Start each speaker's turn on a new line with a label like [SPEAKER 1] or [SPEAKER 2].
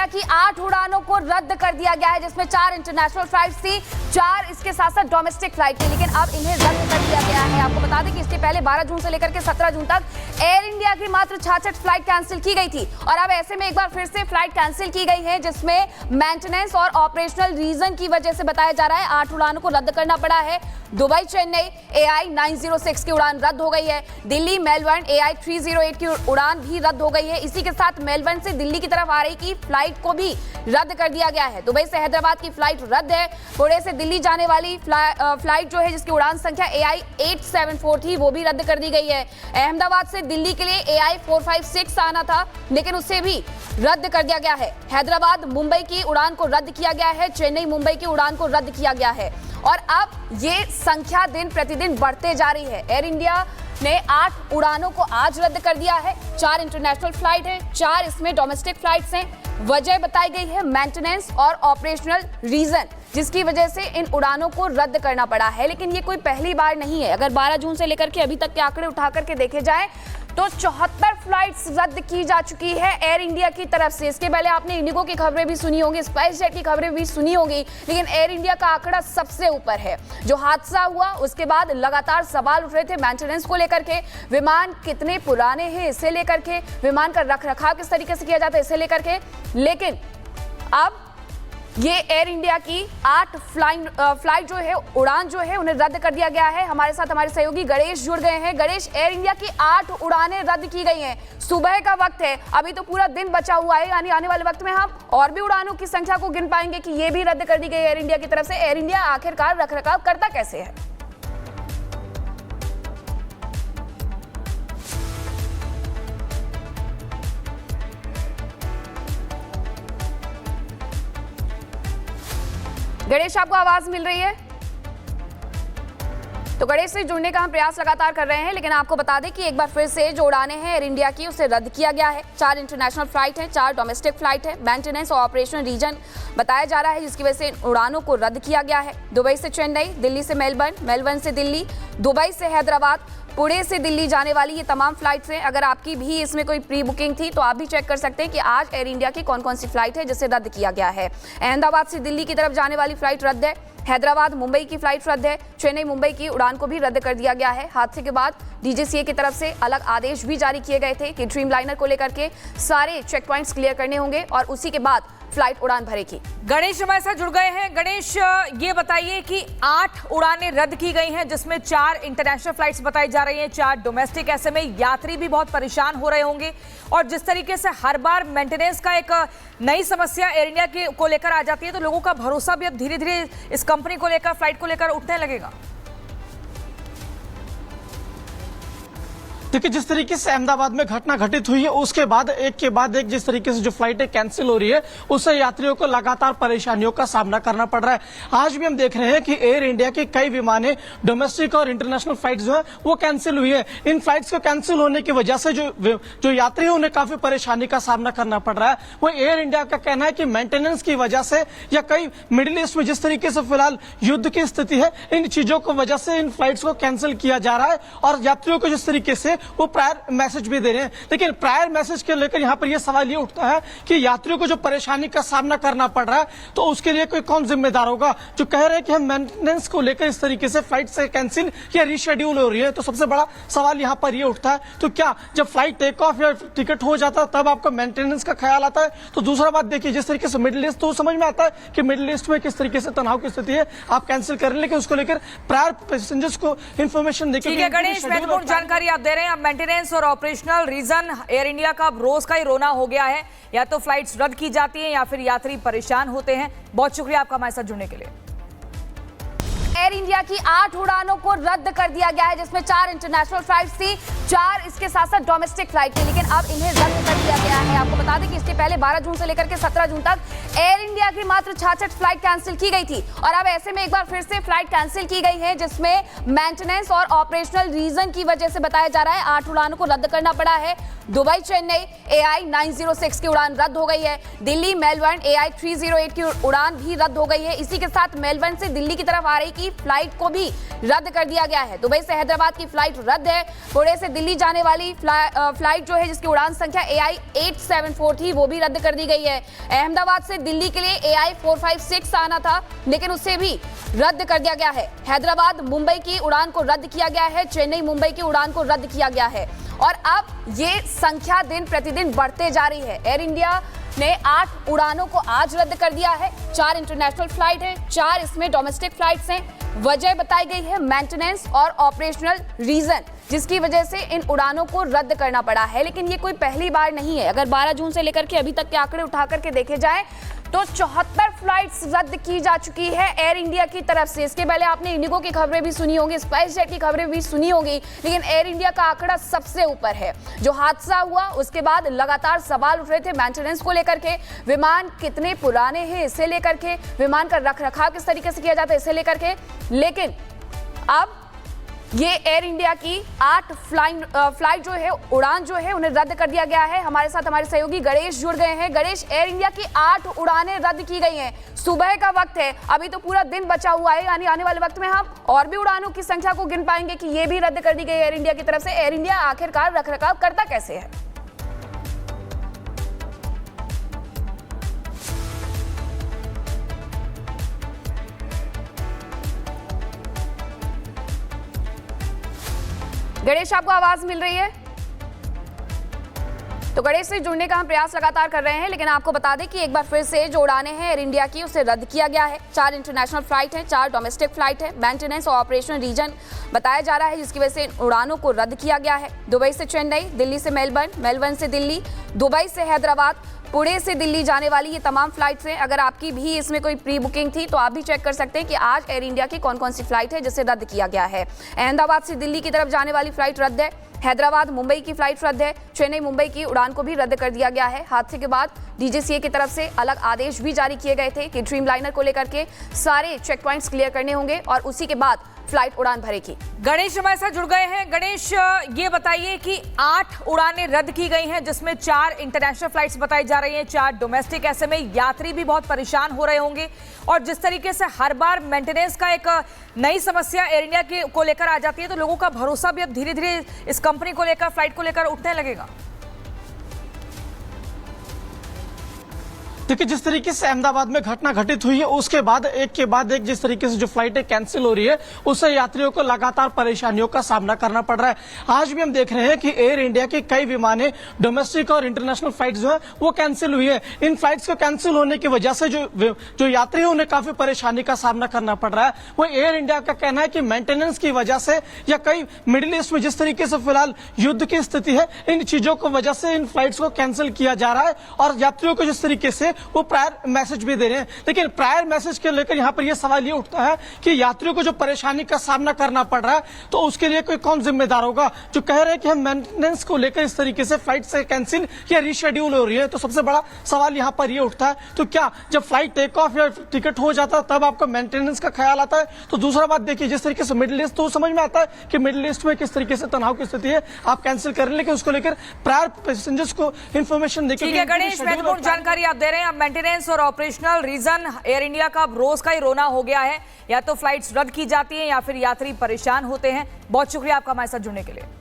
[SPEAKER 1] की 8 उड़ानों को रद्द कर दिया गया है, जिसमें 4 इंटरनेशनल फ्लाइट थी, 4 इसके साथ साथ डोमेस्टिक फ्लाइट थी, लेकिन अब इन्हें रद्द कर दिया गया है। आपको बता दें कि इसके पहले 12 जून से लेकर के 17 जून तक एयर इंडिया की मात्र 66 फ्लाइट कैंसिल की गई थी और अब ऐसे में एक बार फिर से फ्लाइट कैंसिल की गई है, जिसमें मेंटेनेंस और ऑपरेशनल रीजन की वजह से बताया जा रहा है 8 उड़ानों को रद्द करना पड़ा है। दुबई चेन्नई AI 906 की उड़ान रद्द हो गई है। दिल्ली मेलबर्न AI 308 की उड़ान भी रद्द हो गई है। इसी के साथ मेलबर्न से दिल्ली की तरफ आ रही की फ्लाइट को भी रद्द कर दिया गया है। दुबई से हैदराबाद की फ्लाइट रद्द है। पुणे से दिल्ली जाने वाली फ्लाइट जो है, जिसकी उड़ान संख्या AI 874 थी, वो भी रद्द कर दी गई है। अहमदाबाद से दिल्ली के लिए AI 456 आना था, लेकिन उसे भी रद्द कर दिया गया है। हैदराबाद मुंबई की उड़ान को रद्द किया गया है। चेन्नई मुंबई की उड़ान को रद्द किया गया है और अब ये संख्या दिन प्रतिदिन बढ़ते जा रही है। एयर इंडिया ने 8 उड़ानों को आज रद्द कर दिया है। 4 इंटरनेशनल फ्लाइट है, 4 इसमें डोमेस्टिक फ्लाइट्स हैं। वजह बताई गई है मेंटेनेंस और ऑपरेशनल रीजन, जिसकी वजह से इन उड़ानों को रद्द करना पड़ा है। लेकिन ये कोई पहली बार नहीं है। अगर 12 जून से लेकर के अभी तक के आंकड़े उठा करके देखे जाए तो 74 फ्लाइट्स रद्द की जा चुकी है एयर इंडिया की तरफ से। इसके पहले आपने इंडिगो की खबरें भी सुनी होंगी, स्पाइस जेट की खबरें भी सुनी होंगी, लेकिन एयर इंडिया का आंकड़ा सबसे ऊपर है। जो हादसा हुआ उसके बाद लगातार सवाल उठ रहे थे मेंटेनेंस को लेकर के, विमान कितने पुराने हैं इसे लेकर के, विमान का रखरखाव किस तरीके से किया जाता है इसे लेकर के। लेकिन अब ये एयर इंडिया की 8 फ्लाइट जो है, उड़ान जो है, उन्हें रद्द कर दिया गया है। हमारे साथ हमारे सहयोगी गणेश जुड़ गए हैं। गणेश, एयर इंडिया की 8 उड़ानें रद्द की गई हैं। सुबह का वक्त है, अभी तो पूरा दिन बचा हुआ है, यानी आने वाले वक्त में हम और भी उड़ानों की संख्या को गिन पाएंगे कि ये भी रद्द कर दी गई एयर इंडिया की तरफ से। एयर इंडिया आखिरकार रखरखाव करता कैसे है? गणेश, आपको आवाज मिल रही है? तो गणेश से जुड़ने का हम प्रयास लगातार कर रहे हैं, लेकिन आपको बता दें कि एक बार फिर से जो उड़ानें हैं एयर इंडिया की, उसे रद्द किया गया है। 4 इंटरनेशनल फ्लाइट हैं, 4 डोमेस्टिक फ्लाइट है। मेंटेनेंस और ऑपरेशनल रीजन बताया जा रहा है, जिसकी वजह से उड़ानों को रद्द किया गया है। दुबई से चेन्नई, दिल्ली से मेलबर्न, मेलबर्न से दिल्ली, दुबई से हैदराबाद, पुणे से दिल्ली जाने वाली ये तमाम फ्लाइट्स हैं। अगर आपकी भी इसमें कोई प्री बुकिंग थी तो आप भी चेक कर सकते हैं कि आज एयर इंडिया की कौन कौन सी फ्लाइट है जिसे रद्द किया गया है। अहमदाबाद से दिल्ली की तरफ जाने वाली फ्लाइट रद्द है। हैदराबाद मुंबई की फ्लाइट रद्द है। चेन्नई मुंबई की उड़ान को भी रद्द कर दिया गया है। हादसे के बाद DGCA की तरफ से अलग आदेश भी जारी किए गए थे कि ड्रीमलाइनर को लेकर के सारे चेक पॉइंट्स क्लियर करने होंगे और उसी के बाद फ्लाइट उड़ान भरेगी।
[SPEAKER 2] गणेश हमारे साथ जुड़ गए हैं। गणेश, ये बताइए कि 8 उड़ानें रद्द की गई हैं, जिसमें 4 इंटरनेशनल फ्लाइट्स बताई जा रही हैं, 4 डोमेस्टिक। ऐसे में यात्री भी बहुत परेशान हो रहे होंगे और जिस तरीके से हर बार मेंटेनेंस का एक नई समस्या एयर इंडिया को लेकर आ जाती है, तो लोगों का भरोसा भी अब धीरे धीरे इस कंपनी को लेकर, फ्लाइट को लेकर उठने लगेगा।
[SPEAKER 3] देखिए, जिस तरीके से अहमदाबाद में घटना घटित हुई है, उसके बाद एक के बाद एक जिस तरीके से जो फ्लाइटें कैंसिल हो रही है, उससे यात्रियों को लगातार परेशानियों का सामना करना पड़ रहा है। आज भी हम देख रहे हैं कि एयर इंडिया की कई विमानें, डोमेस्टिक और इंटरनेशनल फ्लाइट्स जो है वो कैंसिल हुई है। इन फ्लाइट्स के कैंसिल होने की वजह से जो यात्री है उन्हें काफी परेशानी का सामना करना पड़ रहा है। वो एयर इंडिया का कहना है कि मेंटेनेंस की वजह से या कई मिडिल ईस्ट में जिस तरीके से फिलहाल युद्ध की स्थिति है, इन चीजों की वजह से इन फ्लाइट्स को कैंसिल किया जा रहा है और यात्रियों को जिस तरीके से वो प्रायर मैसेज भी दे रहे हैं। लेकिन प्रायर मैसेज के लेकर यहाँ पर यह सवाल ये उठता है कि यात्रियों को जो परेशानी का सामना करना पड़ रहा है, तो उसके लिए कोई कौन जिम्मेदार होगा? जो कह रहे हैं कि हम मेंटेनेंस को लेकर इस तरीके से फ्लाइट से कैंसिल या रीशेड्यूल हो रही है, तो सबसे बड़ा सवाल यहाँ पर ये उठता है, तो क्या जब फ्लाइट टेक ऑफ या टिकट हो जाता है तब आपको मेंटेनेंस का ख्याल आता है? तो दूसरा बात देखिए, जिस तरीके से मिडिल ईस्ट, तो समझ में आता है कि मिडिल ईस्ट में किस तरीके से तनाव की स्थिति है, आप कैंसिल कर रहे हैं, लेकिन उसको लेकर प्रायर पैसेंजर्स को इन्फॉर्मेशन देकर।
[SPEAKER 2] ठीक है गणेश, महत्वपूर्ण जानकारी आप दे रहे हैं। अब मेंटेनेंस और ऑपरेशनल रीजन एयर इंडिया का अब रोज का ही रोना हो गया है। या तो फ्लाइट्स रद्द की जाती हैं या फिर यात्री परेशान होते हैं। बहुत शुक्रिया आपका हमारे साथ जुड़ने के लिए।
[SPEAKER 1] एयर इंडिया की 8 उड़ानों को रद्द कर दिया गया है, जिसमें 4 इंटरनेशनल फ्लाइट थी, 4 इसके साथ साथ डोमेस्टिक फ्लाइट थी, लेकिन अब इन्हें रद्द कर दिया गया है। आपको बता दें कि इसके पहले 12 जून से लेकर के 17 जून तक एयर इंडिया की मात्र 66 फ्लाइट कैंसिल की गई थी और अब ऐसे में एक बार फिर से फ्लाइट कैंसिल की गई है, जिसमें मेंटेनेंस और ऑपरेशनल रीजन की वजह से बताया जा रहा है 8 उड़ानों को रद्द करना पड़ा है। दुबई चेन्नई AI 906 की उड़ान रद्द हो गई है। दिल्ली मेलबर्न AI 308 की उड़ान भी रद्द हो गई है। इसी के साथ मेलबर्न से दिल्ली की तरफ आ रही की फ्लाइट को भी रद्द कर दिया गया है। दुबई से हैदराबाद की फ्लाइट रद्द है। पुणे से दिल्ली जाने वाली फ्लाइट जो है जिसकी उड़ान संख्या AI 874 थी वो भी रद्द कर दी गई है। अहमदाबाद से दिल्ली के लिए AI 456 आना था लेकिन उसे भी रद्द कर दिया गया है। हैदराबाद मुंबई की उड़ान को रद्द किया गया है। चेन्नई मुंबई की उड़ान को रद्द किया गया है और अब ये संख्या दिन प्रतिदिन बढ़ते जा रही है। एयर इंडिया ने 8 उड़ानों को आज रद्द कर दिया है। 4 इंटरनेशनल फ्लाइट हैं, 4 इसमें डोमेस्टिक फ्लाइट्स हैं। वजह बताई गई है मेंटेनेंस और ऑपरेशनल रीजन, जिसकी वजह से इन उड़ानों को रद्द करना पड़ा है। लेकिन ये कोई पहली बार नहीं है। अगर 12 जून से लेकर के अभी तक के आंकड़े उठा करके देखे जाएं तो 74 फ्लाइट्स रद्द की जा चुकी है एयर इंडिया की तरफ से। इसके पहले आपने इंडिगो की खबरें भी सुनी होंगी, स्पाइस जेट की खबरें भी सुनी होंगी, लेकिन एयर इंडिया का आंकड़ा सबसे ऊपर है। जो हादसा हुआ उसके बाद लगातार सवाल उठ रहे थे मेंटेनेंस को लेकर के, विमान कितने पुराने हैं इसे लेकर के, विमान का रखरखाव किस तरीके से किया जाता है इसे लेकर के। लेकिन अब ये एयर इंडिया की 8 फ्लाइट जो है, उड़ान जो है उन्हें रद्द कर दिया गया है। हमारे साथ हमारे सहयोगी गणेश जुड़ गए हैं। गणेश, एयर इंडिया की 8 उड़ानें रद्द की गई हैं। सुबह का वक्त है, अभी तो पूरा दिन बचा हुआ है, यानी आने वाले वक्त में हम और भी उड़ानों की संख्या को गिन पाएंगे कि ये भी रद्द कर दी गई एयर इंडिया की तरफ से। एयर इंडिया आखिरकार रखरखाव करता कैसे है? गणेश, आपको आवाज मिल रही है? तो गणेश से जुड़ने का हम प्रयास लगातार कर रहे हैं, लेकिन आपको बता दें कि एक बार फिर से जो उड़ानें हैं एयर इंडिया की उसे रद्द किया गया है। 4 इंटरनेशनल फ्लाइट हैं, 4 डोमेस्टिक फ्लाइट है। मेंटेनेंस और ऑपरेशनल रीजन बताया जा रहा है जिसकी वजह से उड़ानों को रद्द किया गया है। दुबई से चेन्नई, दिल्ली से मेलबर्न, मेलबर्न से दिल्ली, दुबई से हैदराबाद, पुणे से दिल्ली जाने वाली ये तमाम फ्लाइट्स हैं। अगर आपकी भी इसमें कोई प्री बुकिंग थी तो आप भी चेक कर सकते हैं कि आज एयर इंडिया की कौन कौन सी फ्लाइट है जिसे रद्द किया गया है। अहमदाबाद से दिल्ली की तरफ जाने वाली फ्लाइट रद्द है। हैदराबाद मुंबई की फ्लाइट रद्द है। चेन्नई मुंबई की उड़ान को भी रद्द कर दिया गया है। हादसे के बाद DGCA की तरफ से अलग आदेश भी जारी किए गए थे कि ड्रीमलाइनर को लेकर के सारे चेक पॉइंट्स क्लियर करने होंगे और उसी के बाद फ्लाइट उड़ान भरेगी।
[SPEAKER 2] गणेश हमारे साथ जुड़ गए हैं। गणेश, ये बताइए कि 8 उड़ानें रद्द की गई हैं जिसमें 4 इंटरनेशनल फ्लाइट्स बताई जा रही हैं, 4 डोमेस्टिक। ऐसे में यात्री भी बहुत परेशान हो रहे होंगे और जिस तरीके से हर बार मेंटेनेंस का एक नई समस्या एयर इंडिया को लेकर आ जाती है तो लोगों का भरोसा भी अब धीरे धीरे इस कंपनी को लेकर, फ्लाइट को लेकर उठने लगेगा।
[SPEAKER 3] देखिए, जिस तरीके से अहमदाबाद में घटना घटित हुई है उसके बाद एक के बाद एक जिस तरीके से जो फ्लाइटें कैंसिल हो रही है उससे यात्रियों को लगातार परेशानियों का सामना करना पड़ रहा है। आज भी हम देख रहे हैं कि एयर इंडिया की कई विमानें, डोमेस्टिक और इंटरनेशनल फ्लाइट्स जो है वो कैंसिल हुई है। इन फ्लाइट्स को कैंसिल होने की वजह से जो यात्री है उन्हें काफी परेशानी का सामना करना पड़ रहा है। वो एयर इंडिया का कहना है कि मेंटेनेंस की वजह से या कई मिडिल ईस्ट में जिस तरीके से फिलहाल युद्ध की स्थिति है, इन चीजों की वजह से इन फ्लाइट्स को कैंसिल किया जा रहा है और यात्रियों को जिस तरीके से वो प्रायर मैसेज भी दे रहे हैं। लेकिन प्रायर मैसेज के लेकर यहाँ पर यह सवाल ये उठता है कि यात्रियों को जो परेशानी का सामना करना पड़ रहा है तो उसके लिए कोई कौन जिम्मेदार होगा? जो कह रहे हैं कि हम मेंटेनेंस को लेकर इस तरीके से फ्लाइट से कैंसिल या रीशेड्यूल हो रही है, तो सबसे बड़ा सवाल यहाँ पर ये उठता है, तो क्या जब फ्लाइट टेक ऑफ या टिकट हो जाता है तब आपको मेंटेनेंस का ख्याल आता है? तो दूसरा बात देखिए, जिस तरीके से मिडिल ईस्ट, तो समझ में आता है कि मिडिल ईस्ट में किस तरीके से तनाव की स्थिति है, आप कैंसिल कर लेकिन उसको लेकर प्रायर पैसेंजर्स को इन्फॉर्मेशन देकर।
[SPEAKER 2] गणेश, महत्वपूर्ण जानकारी आप दे रहे हैं। अब मेंटेनेंस और ऑपरेशनल रीजन एयर इंडिया का रोज का ही रोना हो गया है, या तो फ्लाइट्स रद्द की जाती हैं या फिर यात्री परेशान होते हैं। बहुत शुक्रिया आपका हमारे साथ जुड़ने के लिए।